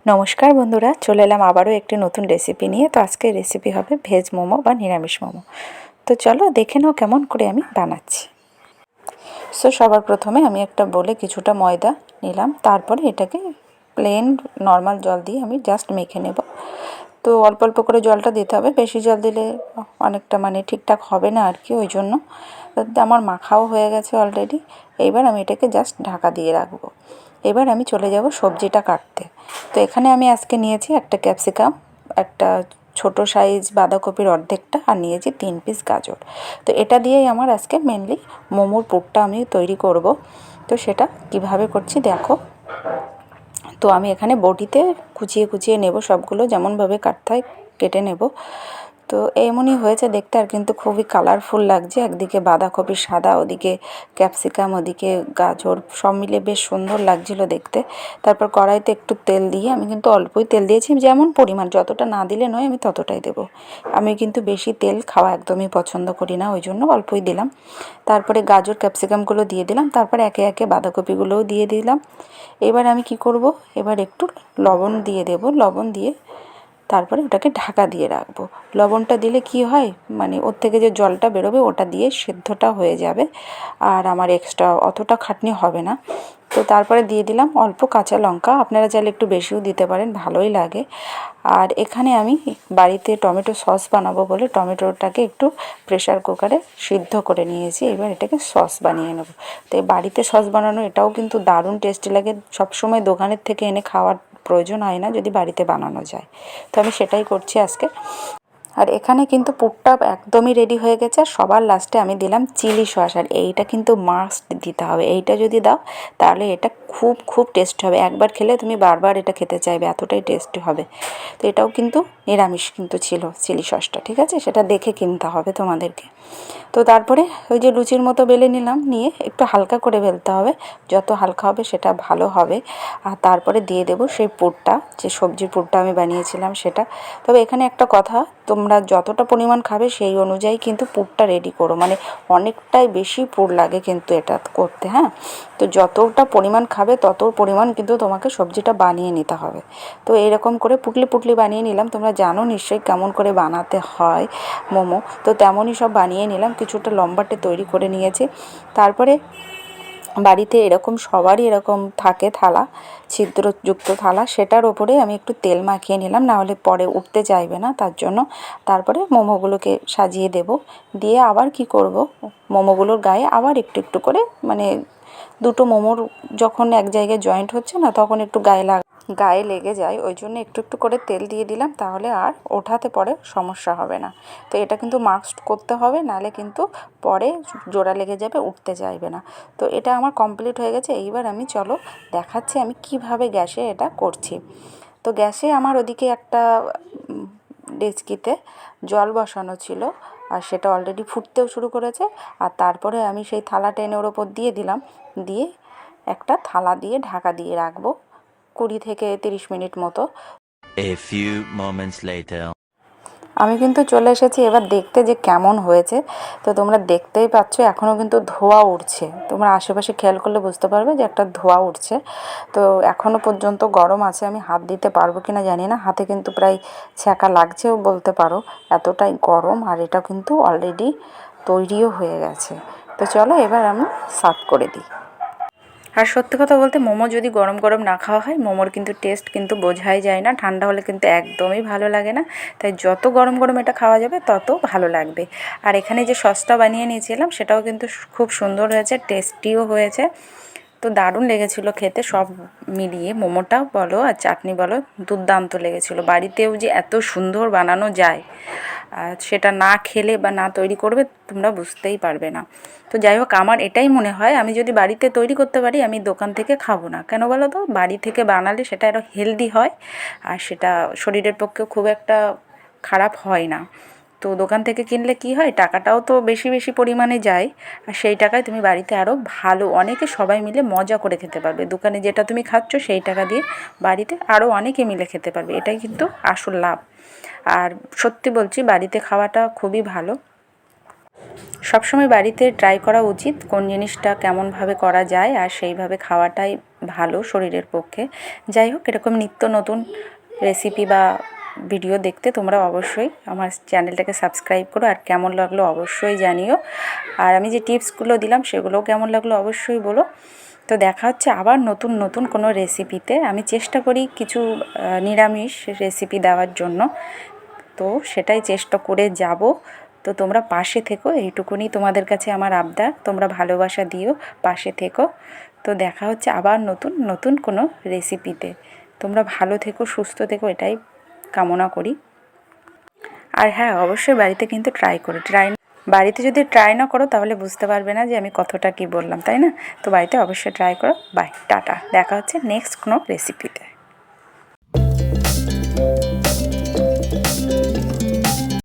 নমস্কার বন্ধুরা, চলে এলাম আবারও একটি নতুন রেসিপি নিয়ে। তো আজকের রেসিপি হবে ভেজ মোমো বা নিরামিষ মোমো। তো চলো দেখে নাও কেমন করে আমি বানাচ্ছি। সবার প্রথমে আমি একটা বলে কিছুটা ময়দা নিলাম, তারপরে এটাকে প্লেন নর্মাল জল দিয়ে আমি জাস্ট মেখে নেব। তো অল্প অল্প করে জলটা দিতে হবে, বেশি জল দিলে অনেকটা ঠিকঠাক হবে না আর কি, ওই জন্য। আমার মাখাও হয়ে গেছে অলরেডি। এইবার আমি এটাকে জাস্ট ঢাকা দিয়ে রাখবো। এবার আমি চলে যাব সবজিটা কাটতে। তো এখানে আমি আজকে নিয়েছি একটা ক্যাপসিকাম, একটা ছোট সাইজ বাঁধাকপির অর্ধেকটা, আর নিয়েছি 3 পিস গাজর। তো এটা দিয়েই আমার আজকে মেনলি মোমোর পুরটা আমি তৈরি করব। তো সেটা কিভাবে করছি দেখো। তো আমি এখানে বটিতে কুচিয়ে কুচিয়ে নেব সবগুলো, যেমনভাবে কাটতে হয় কেটে নেব। তো এমনই হয়েছে দেখতে, আর কিন্তু খুবই কালারফুল লাগছে। একদিকে বাঁধাকপি সাদা, ওদিকে ক্যাপসিকাম, ওদিকে গাজর, সব মিলে বেশ সুন্দর লাগছিল দেখতে। তারপর কড়াইতে একটু তেল দিয়ে, আমি কিন্তু অল্পই তেল দিয়েছি, যেমন পরিমাণ, যতটা না দিলে নয় আমি ততটাই দেব। আমি কিন্তু বেশি তেল খাওয়া একদমই পছন্দ করি না, ওই জন্য অল্পই দিলাম। তারপরে গাজর ক্যাপসিকামগুলো দিয়ে দিলাম, তারপরে একে একে বাঁধাকপিগুলোও দিয়ে দিলাম। এবার আমি কি করব, এবার একটু লবণ দিয়ে দেব। লবণ দিয়ে তারপরে ওটাকে ঢাকা দিয়ে রাখবো। লবণটা দিলে কি হয়, ওর থেকে যে জলটা বেরোবে ওটা দিয়ে সেদ্ধটা হয়ে যাবে, আর আমার এক্সট্রা অতটা খাটনি হবে না। তো তারপরে দিয়ে দিলাম অল্প কাঁচা লঙ্কা, আপনারা চাইলে একটু বেশিও দিতে পারেন, ভালোই লাগে। আর এখানে আমি বাড়িতে টমেটো সস বানাবো বলে টমেটোটাকে একটু প্রেসার কুকারে সিদ্ধ করে নিয়েছি। এবার এটাকে সস বানিয়ে নেব। তো বাড়িতে সস বানানো এটাও কিন্তু দারুণ টেস্টি লাগে। সবসময় দোকানের থেকে এনে খাওয়ার প্রয়োজন হয় না যদি বাড়িতে বানানো যায়। তো আমি সেটাই করছি আজকে। আর এখানে কিন্তু পুরটা একদমই রেডি হয়ে গেছে। আর সবার লাস্টে আমি দিলাম চিলি সস, আর এইটা কিন্তু মাস্ট দিতে হবে। এইটা যদি দাও তাহলে এটা খুব খুব টেস্টি হবে। একবার খেলে তুমি বারবার এটা খেতে চাইবে, এতটাই টেস্টি হবে। তো এটাও কিন্তু নিরামিষ কিন্তু ছিল চিলি সসটা, ঠিক আছে? সেটা দেখে কিনতে হবে তোমাদেরকে। তো তারপরে ওই যে লুচির মতো বেলে নিলাম, নিয়ে একটু হালকা করে বেলতে হবে, যত হালকা হবে সেটা ভালো হবে। আর তারপরে দিয়ে দেবো সেই পুরটা, যে সবজির পুরটা আমি বানিয়েছিলাম সেটা। তবে এখানে একটা কথা, তোমরা যতটা পরিমাণ খাবে সেই অনুযায়ী কিন্তু পুরটা রেডি করো, অনেকটাই বেশি পুর লাগে কিন্তু এটা করতে, হ্যাঁ। তো যতটা পরিমাণ খাবে তত পরিমাণ কিন্তু তোমাকে সবজিটা বানিয়ে নিতে হবে। তো এরকম করে পুটলি পুটলি বানিয়ে নিলাম। তোমরা জানো নিশ্চয়ই কেমন করে বানাতে হয় মোমো। তো তেমনই সব বানিয়ে নিলাম, কিছুটা লম্বাটে তৈরি করে নিয়েছি। তারপরে বাড়িতে এরকম সবারই এরকম থাকে থালা, ছিদ্রযুক্ত থালা, সেটার ওপরে আমি একটু তেল মাখিয়ে নিলাম, না হলে পরে উঠতে চাইবে না, তার জন্য। তারপরে মোমোগুলোকে সাজিয়ে দেব। দিয়ে আবার কি করব, মোমোগুলোর গায়ে আবার একটু একটু করে, দুটো মোমোর যখন এক জায়গায় জয়েন্ট হচ্ছে না, তখন একটু গায়ে লেগে যায়, ওই জন্য একটু একটু করে তেল দিয়ে দিলাম, তাহলে আর ওঠাতে পরে সমস্যা হবে না। তো এটা কিন্তু মাস্ট করতে হবে, নাহলে কিন্তু পরে জোড়া লেগে যাবে, উঠতে চাইবে না। তো এটা আমার কমপ্লিট হয়ে গেছে। এইবার আমি চলো দেখাচ্ছি আমি কিভাবে গ্যাসে এটা করছি। তো গ্যাসে আমার ওদিকে একটা ডেচকিতে জল বসানো ছিল, আর সেটা অলরেডি ফুটতেও শুরু করেছে। আর তারপরে আমি সেই থালাটা এনে ওর ওপর দিয়ে দিলাম, দিয়ে একটা থালা দিয়ে ঢাকা দিয়ে রাখবো 20 থেকে 30 মিনিট মতো। A few moments later. আমি কিন্তু চলে এসেছি এবার দেখতে যে কেমন হয়েছে। তো তোমরা দেখতেই পাচ্ছ এখনও কিন্তু ধোঁয়া উঠছে। তোমরা আশেপাশে খেয়াল করলে বুঝতে পারবে যে একটা ধোঁয়া উঠছে। তো এখনও পর্যন্ত গরম আছে, আমি হাত দিতে পারবো কি না জানি না, হাতে কিন্তু প্রায় ছ্যাঁকা লাগছেও বলতে পারো, এতটাই গরম। আর এটা কিন্তু অলরেডি তৈরিও হয়ে গেছে। তো চলো এবার আমি সার্ভ করে দিই। আর সত্যি কথা বলতে, মোমো যদি গরম গরম না খাওয়া হয়, মোমোর কিন্তু টেস্ট কিন্তু বোঝাই যায় না। ঠান্ডা হলে কিন্তু একদমই ভালো লাগে না। তাই যত গরম গরম এটা খাওয়া যাবে তত ভালো লাগবে। আর এখানে যে সসটা বানিয়ে নিয়েছিলাম সেটাও কিন্তু খুব সুন্দর হয়েছে, টেস্টিও হয়েছে। তো দারুণ লেগেছিলো খেতে, সব মিলিয়ে মোমোটা বলো আর চাটনি বলো, দুর্দান্ত লেগেছিলো। বাড়িতেও যে এত সুন্দর বানানো যায়, আর সেটা না খেলে বা না তৈরি করবে তোমরা বুঝতেই পারবে না। তো যাই হোক, আমার এটাই মনে হয় আমি যদি বাড়িতে তৈরি করতে পারি, আমি দোকান থেকে খাবো না। কেন বলো তো? বাড়ি থেকে বানালে সেটা আরও হেলদি হয়, আর সেটা শরীরের পক্ষেও খুব একটা খারাপ হয় না। তো দোকান থেকে কিনলে কি হয়, টাকাটাও তো বেশি বেশি পরিমাণে যায়, আর সেই টাকায় তুমি বাড়িতে আরও ভালো অনেকে সবাই মিলে মজা করে খেতে পারবে। দোকানে যেটা তুমি খাচ্ছ সেই টাকা দিয়ে বাড়িতে আরও অনেকে মিলে খেতে পারবে, এটাই কিন্তু আসল লাভ। আর সত্যি বলছি, বাড়িতে খাওয়াটা খুবই ভালো। সবসময় বাড়িতে ট্রাই করা উচিত কোন জিনিসটা কেমনভাবে করা যায়, আর সেইভাবে খাওয়াটাই ভালো শরীরের পক্ষে। যাই হোক, এরকম নিত্য নতুন রেসিপি বা ভিডিও দেখতে তোমরা অবশ্যই আমার চ্যানেলটাকে সাবস্ক্রাইব করো, আর কেমন লাগলো অবশ্যই জানিও। আর আমি যে টিপসগুলো দিলাম সেগুলোও কেমন লাগলো অবশ্যই বলো। তো দেখা হচ্ছে আবার নতুন নতুন কোনো রেসিপিতে। আমি চেষ্টা করি কিছু নিরামিষ রেসিপি দেওয়ার জন্য, তো সেটাই চেষ্টা করে যাব। তো তোমরা পাশে থেকো, এইটুকুনি তোমাদের কাছে আমার আবদার, তোমরা ভালোবাসা দিও, পাশে থেকো। তো দেখা হচ্ছে আবার নতুন নতুন কোনো রেসিপিতে। তোমরা ভালো থেকো, সুস্থ থেকো, এটাই কামনা করি। আর হ্যাঁ, অবশ্যই বাড়িতে কিন্তু ট্রাই করো। বাড়িতে যদি ট্রাই না করো তাহলে বুঝতে পারবে না যে আমি কতটা কি বললাম, তাই না? তো বাড়িতে অবশ্যই ট্রাই করো। বাই, টাটা, দেখা হচ্ছে নেক্সট কোনো রেসিপিতে।